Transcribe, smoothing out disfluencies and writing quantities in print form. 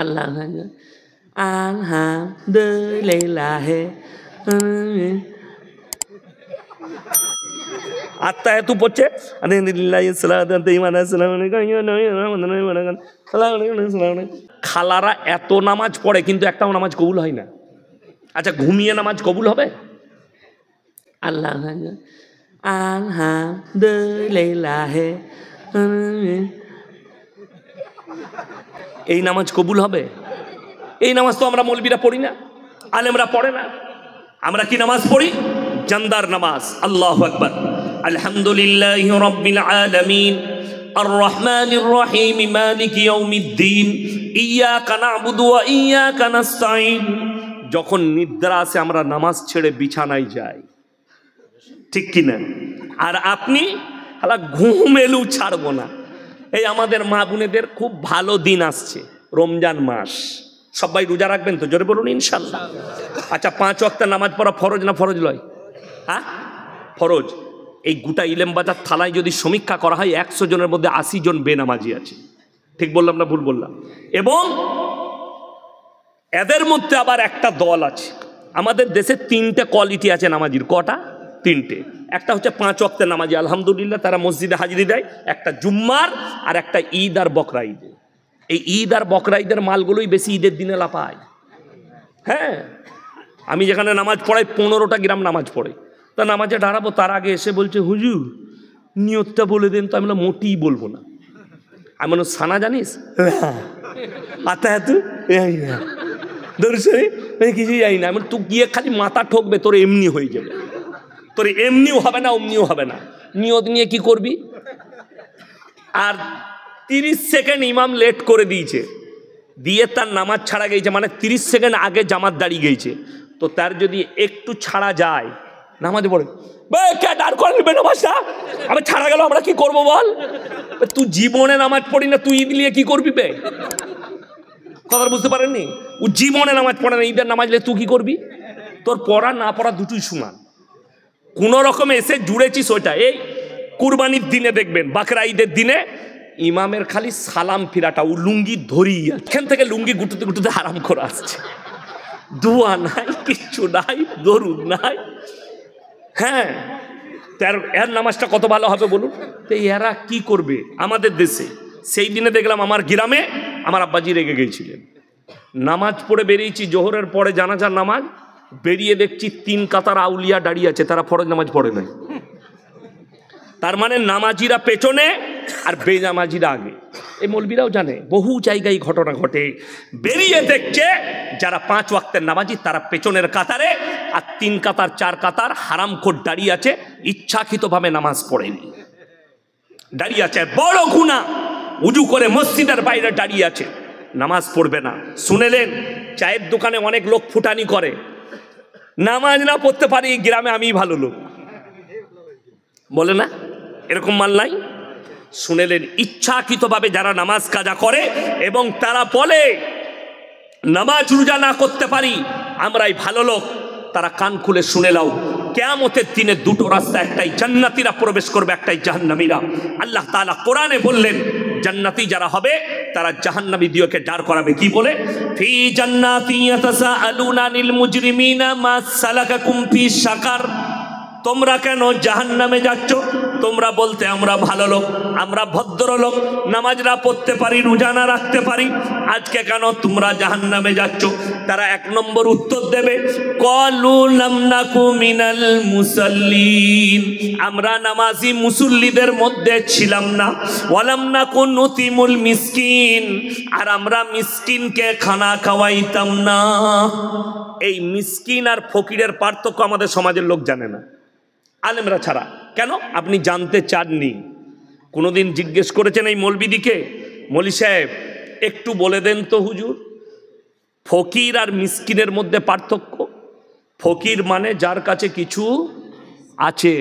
আল্লাহ আলহামদুলিল্লাহ আত্মায়াতু পড়ছে খালারা এত নামাজ পড়ে কিন্তু একটাও নামাজ কবুল হয় না। আচ্ছা, ঘুমিয়ে নামাজ কবুল হবে? আল্লাহ আলহামদুলিল্লাহ এই নামাজ কবুল হবে? এই নামাজ তো আমরা মৌলবীরা পড়ি না, আলেমরা পড়ে না। আমরা কি নামাজ পড়ি? জান্দার নামাজ। আল্লাহু আকবার। আলহামদুলিল্লাহি রাব্বিল আলামিন আর রহমানির রহিম মালিকি ইয়াউমিদ্দিন ইয়্যাকা না'বুদু ওয়া ইয়্যাকা নাস্তাঈন। যখন নিদ্রা আসে আমরা নামাজ ছেড়ে বিছানায় যাই, ঠিক কি না? আর আপনি হালা ঘুম এলেও ছাড়বো না। এই আমাদের মা বোনেদের খুব ভালো দিন আসছে, রমজান মাস। সবাই রোজা রাখবেন তো? জোরে বলুন ইনশাল্লাহ। আচ্ছা, 5 ওয়াক্ত নামাজ পড়া ফরজ না ফরজ নয়? হ্যাঁ, ফরজ। এই গোটা ইলেমবাজার থানায় যদি সমীক্ষা করা হয় 100 জনের মধ্যে 80 জন বেনামাজি আছে। ঠিক বললাম না ভুল বললাম? এবং এদের মধ্যে আবার একটা দল আছে। আমাদের দেশে 3টে কোয়ালিটি আছে নামাজির। কটা? 3টে। একটা হচ্ছে 5 ওয়াক্তের নামাজি, আলহামদুলিল্লাহ, তারা মসজিদে হাজিরি দেয়। একটা জুম্মার, আর একটা ঈদ আর বকরা ঈদে। এই ঈদ আর বকরা ঈদের মালগুলোই বেশি ঈদের দিনে লাপায়। হ্যাঁ, আমি যেখানে নামাজ পড়াই 15টা গ্রাম নামাজ পড়ে, তা নামাজে দাঁড়াবো তার আগে এসে বলছে, হুজুর নিয়তটা বলে দেন। তো আমি মোটেই বলবো না। আমি বললাম, সানা জানিস? আতা এত কিছুই জানি না। আমি তুই গিয়ে খালি মাথা ঠকবে, তোর এমনি হয়ে যাবে। তোর এমনিও হবে না, অমনিও হবে না। নিয়ত নিয়ে কি করবি? আর 30 সেকেন্ড ইমাম লেট করে দিয়েছে, দিয়ে তার নামাজ ছাড়া গেছে, মানে 30 সেকেন্ড আগে জামাত দাঁড়িয়ে গেছে। তো তার যদি একটু ছাড়া যায়, নামাজে পড়ে আমি ছাড়া গেল, আমরা কি করবো বল? তুই জীবনে নামাজ পড়ি না, তুই ঈদ নিয়ে কি করবি? বে কথা বুঝতে পারেননি? ও জীবনে নামাজ পড়ে না, ঈদের নামাজ নিয়ে তুই কি করবি? তোর পড়া না পড়া দুটোই সমান। কোন রকমে এসে জুড়েছিস ওইটা। এই কুরবানির দিনে দেখবেন, বাকরা ঈদের দিনে ইমামের খালি সালাম ফিরাটা, ও লুঙ্গি ধরি এখান থেকে লুঙ্গি গুটুতে গুটুতে আরাম করে আসছে। দোয়া নাই, কিচ্ছু নাই, দরুদ নাই। হ্যাঁ, এর নামাজটা কত ভালো হবে বলুন? তো এরা কি করবে আমাদের দেশে? সেই দিনে দেখলাম আমার গ্রামে আমার আব্বাজি রেগে গিয়েছিলেন। নামাজ পড়ে বেরিয়েছি, জোহরের পরে জানাজার নামাজ, বেরিয়ে দেখছি 3 কাতার আউলিয়া দাঁড়িয়ে আছে, তারা ফরজ নামাজ পড়ে নাই। তার মানে নামাজিরা পেছনে আর বেনামাজিরা আগে। এই মৌলবীরাও জানে, বহু জায়গায় ঘটনা ঘটে। বেরিয়ে দেখছে যারা 5 ওয়াক্তের নামাজি তারা পেছনের কাতারে, আর 3 কাতার 4 কাতার হারামখোর দাঁড়িয়ে আছে, ইচ্ছাকৃতভাবে নামাজ পড়েনি, দাঁড়িয়ে আছে। বড় গুনাহ, উজু করে মসজিদের বাইরে দাঁড়িয়ে আছে, নামাজ পড়বে না। শুনেলেন, চায়ের দোকানে অনেক লোক ফুটানি করে, নামাজ না পড়তে পারি, গ্রামে আমি ভালো লোক বলে না, এরকম মাল নাই? শুনেলেন, ইচ্ছাকৃতভাবে যারা নামাজ কাজা করে এবং তারা বলে নামাজ রোজা না করতে পারি, আমরাই ভালো লোক, তারা কান খুলে শুনে নাও, কিয়ামতের দিনে 2টো রাস্তা, একটাই জান্নাতীরা প্রবেশ করবে, একটাই জাহান্নামীরা। আল্লাহ তাআলা কোরআনে বললেন, জান্নাতি যারা হবে তারা জাহান্নামী দিওকে দাঁড় করাবে। কি বলে? ফি জান্নাতি ইয়াতাসাআলুনা আনিল মুজরিমিনা মা সালাকাকুম ফি সাকার। তোমরা কেন জাহান্নামে যাচ্ছ? তোমরা বলতে আমরা ভালো লোক, আমরা ভদ্রলোক, নামাজ না পড়তে পারি, রোজা না রাখতে পারি, আজকে কেন তোমরা জাহান্নামে যাচ্ছ? তারা 1 নম্বর উত্তর দেবে, ক্বালু লাম নাকু মিনাল মুসাল্লিন। আমরা নামাজি মুসল্লিদের মধ্যে ছিলাম না। ওয়ালাম নাকু নুতিমুল মিসকিন। আর আমরা মিসকিনকে খানা খাওয়াইতাম না। এই মিসকিন আর ফকিরের পার্থক্য আমাদের সমাজের লোক জানে না, আলেমরা ছাড়া। কেন? আপনি জানতে চাননি। কোনোদিন জিজ্ঞেস করেছেন এই মৌলবিদিকে, মৌলি সাহেব একটু বলে দেন তো হুজুর, ফকির আর মিসকিনের মধ্যে পার্থক্য? ফকির মানে যার কাছে কিছু আছে।